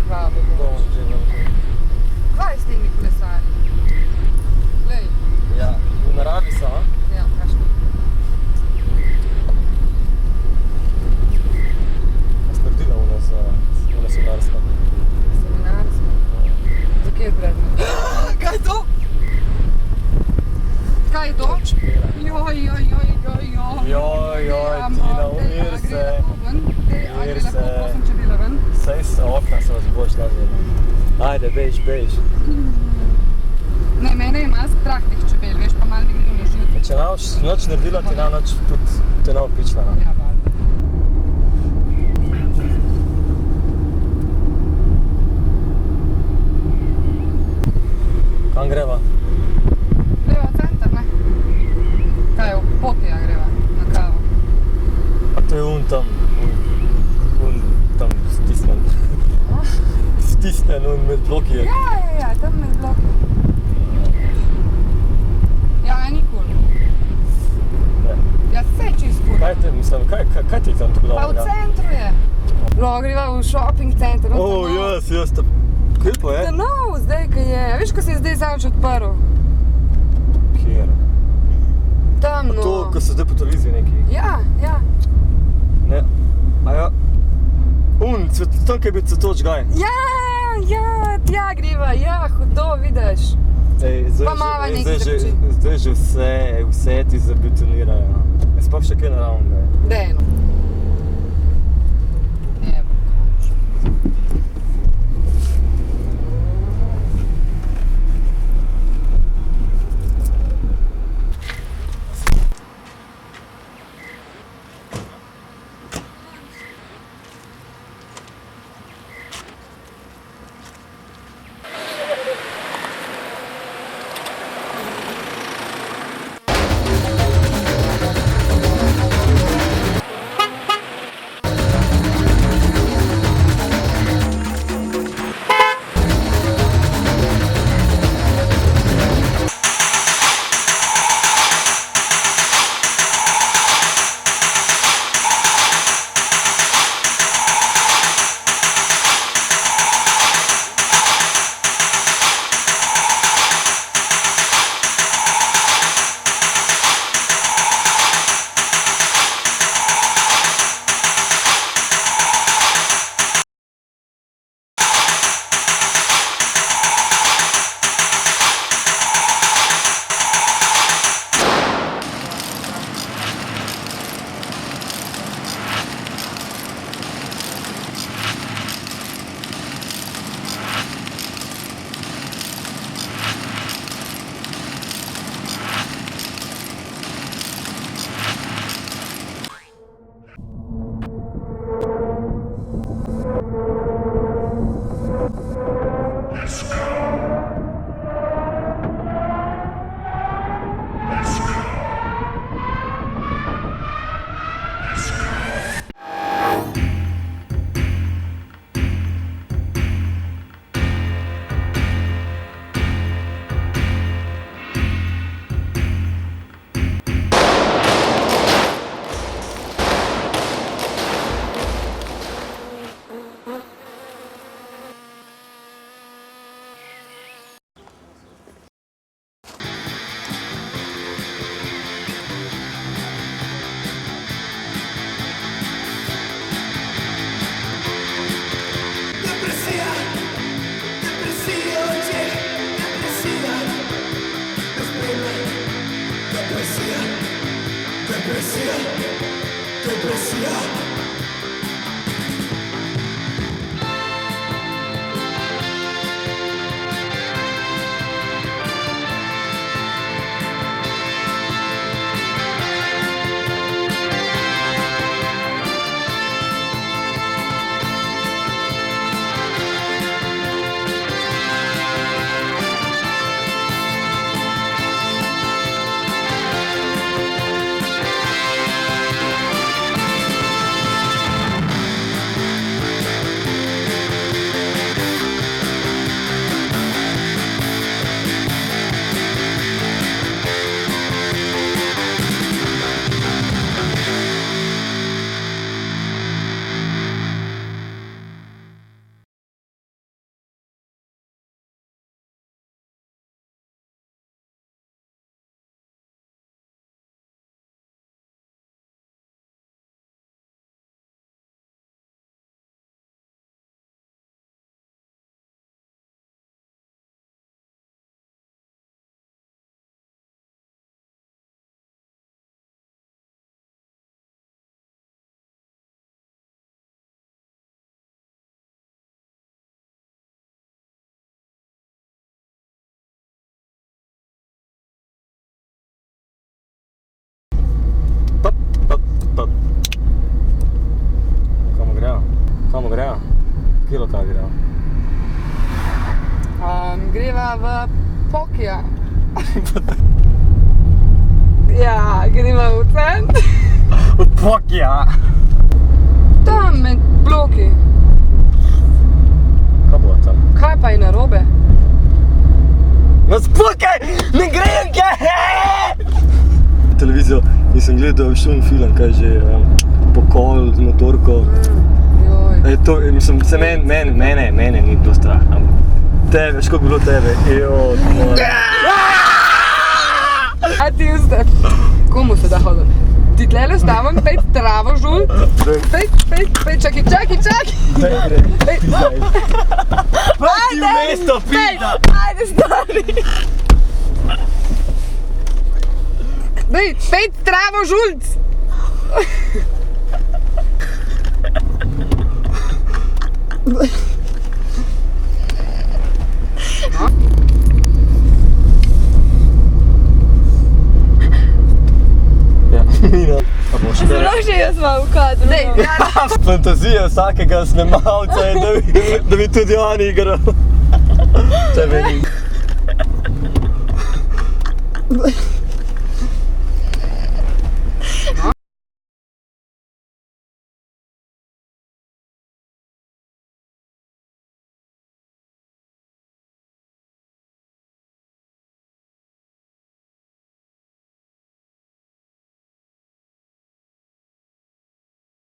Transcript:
Hvala Bomo že veliki. Kaj s temi kolesarji? Lej. Ja, v naravi so, a? Ja, kašno. Jaz naredila ono za seminarsko. Seminarsko? Za kje je predmet? Kaj je to? Kaj je to? Čepela. Joj, Tina, umir se. A gre lahko, prosim, čebela ven? Saj se okna so boš naredila. Ajde, bež. Ne, mene je malo strah teh čebel, veš, pa malo mi gre v živce. Če ne boš noč naredila, ti ne noč tudi te ne bo pičila. Ja, valjda. Kam greva? Greva v center, ne? Kaj, v Potija greva, na kavo. Pa to je tam stisnen. Stisnen, med bloki je. Ja, tam med bloki. Ja, ni cool. Ne. Ja, saj čist cool. Kaj ti je tam tako Pa v dobrega? centru je. No, greva v shopping center. Jaz, kaj pa je? To nov, zdaj, kaj je. Veš, ko se je zdaj zadnjič odprl? Kjer? Tam, no. To, ko so zdaj po televiziji neki. Ja. Ne. A ja. Tam, kaj bi cvetoč gaj. Ja, tja greva, ja, hudo, vidiš. Pa mava nekaj drči. Zdaj že vse ti zabetonirajo. Sploh še kaj naravno, ne. Dej, no. Evo. Kje lokal greva? Greva v Pokija. Ja, greva v cent. V Pokija! Tam med bloki. Kaj bo tam? Kaj pa je narobe? No spokaj! Ne grem kaj! Televizijo in sem gledal šum film, kaj že, Pokol z motorko. Joj. To, mislim, se mene ni bilo strah, ampak tebe, školiko bilo tebe, A ti ustav? Komu se da hodil? Ti tlele stavim, pejt travo žul. Pejt, čakaj. Pejt. Ti mesto, pita! Ajde, stari. Pejt travo žulc. Ja, Mina. A boš te? Zelo že jaz imam v kadru. Dej, Fantazija vsakega snemalca je, da bi tudi on igral. Tebe ni.